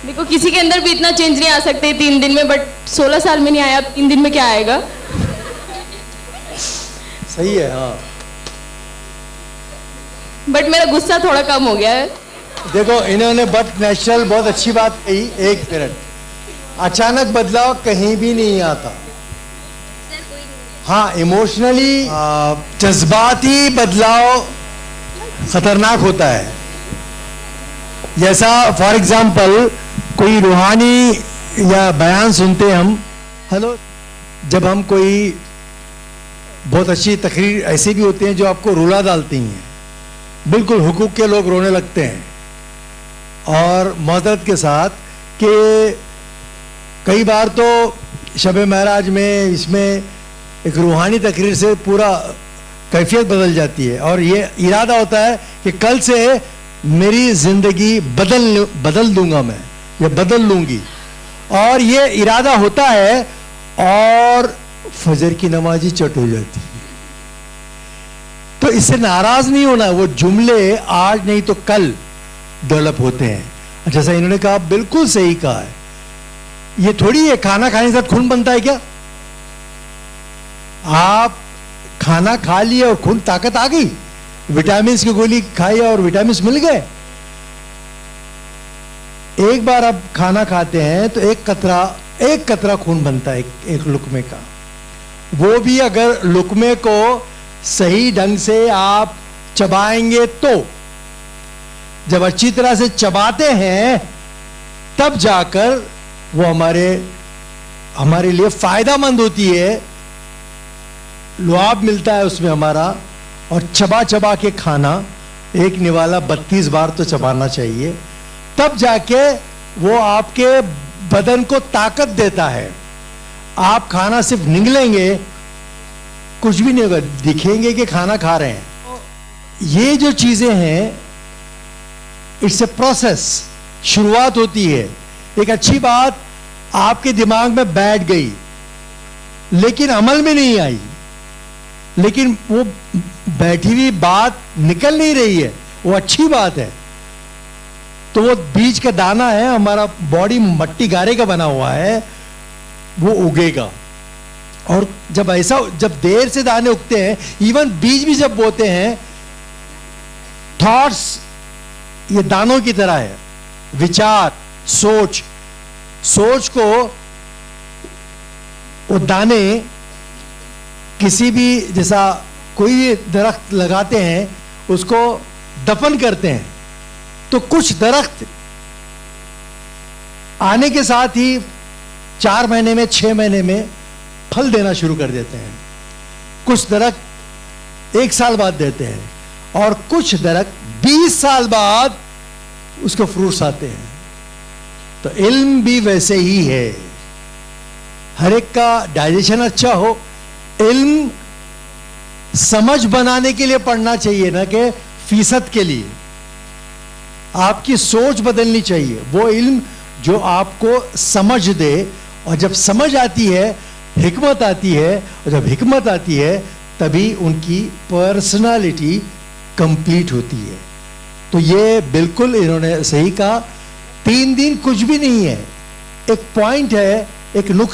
देखो किसी के अंदर भी इतना चेंज नहीं आ सकते 3 दिन में, बट 16 साल में नहीं आया, अब 3 दिन में क्या आएगा? सही है। हाँ, बट मेरा गुस्सा थोड़ा कम हो गया है। देखो इन्होंने बट नेचुरल बहुत अच्छी बात कही। एक मिनट, अचानक बदलाव कहीं भी नहीं आता। हाँ, इमोशनली जज्बाती बदलाव खतरनाक होता है। जैसा फॉर एग्जाम्पल कोई रूहानी या बयान सुनते हम, हेलो, जब हम कोई बहुत अच्छी तकरीर ऐसे भी होते हैं जो आपको रुला डालती हैं, बिल्कुल हुकूक के लोग रोने लगते हैं। और मौजरत के साथ कि कई बार तो शब महराज में इसमें एक रूहानी तकरीर से पूरा कैफियत बदल जाती है, और ये इरादा होता है कि कल से मेरी जिंदगी बदल दूंगा, मैं ये बदल लूंगी, और ये इरादा होता है, और फजर की नमाज चट हो जाती है। तो इससे नाराज नहीं होना, वो जुमले आज नहीं तो कल डेवलप होते हैं। जैसा इन्होंने कहा, बिल्कुल सही कहा है। ये थोड़ी है खाना खाने के साथ खून बनता है क्या? आप खाना खा लिए और खून ताकत आ गई, विटामिन की गोली खाई और विटामिन मिल गए। एक बार आप खाना खाते हैं तो एक कतरा खून बनता है एक लुकमे का। वो भी अगर लुकमे को सही ढंग से आप चबाएंगे तो, जब अच्छी तरह से चबाते हैं तब जाकर वो हमारे लिए फायदामंद होती है, लुआब मिलता है उसमें हमारा। और चबा चबा के खाना, एक निवाला 32 बार तो चबाना चाहिए, तब जाके वो आपके बदन को ताकत देता है। आप खाना सिर्फ निगलेंगे, कुछ भी नहीं होगा, दिखेंगे कि खाना खा रहे हैं। ये जो चीजें हैं, इट्स ए प्रोसेस, शुरुआत होती है। एक अच्छी बात आपके दिमाग में बैठ गई लेकिन अमल में नहीं आई, लेकिन वो बैठी हुई बात निकल नहीं रही है, वो अच्छी बात है। तो वो बीज का दाना है, हमारा बॉडी मट्टी गारे का बना हुआ है, वो उगेगा। और जब देर से दाने उगते हैं, इवन बीज भी जब बोते हैं, थॉट्स ये दानों की तरह है। विचार, सोच को वो दाने किसी भी, जैसा कोई भी दरख्त लगाते हैं उसको दफन करते हैं, तो कुछ दरख्त आने के साथ ही 4 महीने में 6 महीने में फल देना शुरू कर देते हैं। कुछ दरख्त 1 साल बाद देते हैं, और कुछ दरख्त 20 साल बाद उसके फ्रूट्स आते हैं। तो इल्म भी वैसे ही है, हर एक का डाइजेशन अच्छा हो। इल्म समझ बनाने के लिए पढ़ना चाहिए, ना कि फीसद के लिए। आपकी सोच बदलनी चाहिए, वो इल्म जो आपको समझ दे। और जब समझ आती है, हिकमत आती है, और जब हिकमत आती है तभी उनकी पर्सनालिटी कंप्लीट होती है। तो ये बिल्कुल इन्होंने सही कहा। 3 दिन कुछ भी नहीं है, एक पॉइंट है, एक नुक्ता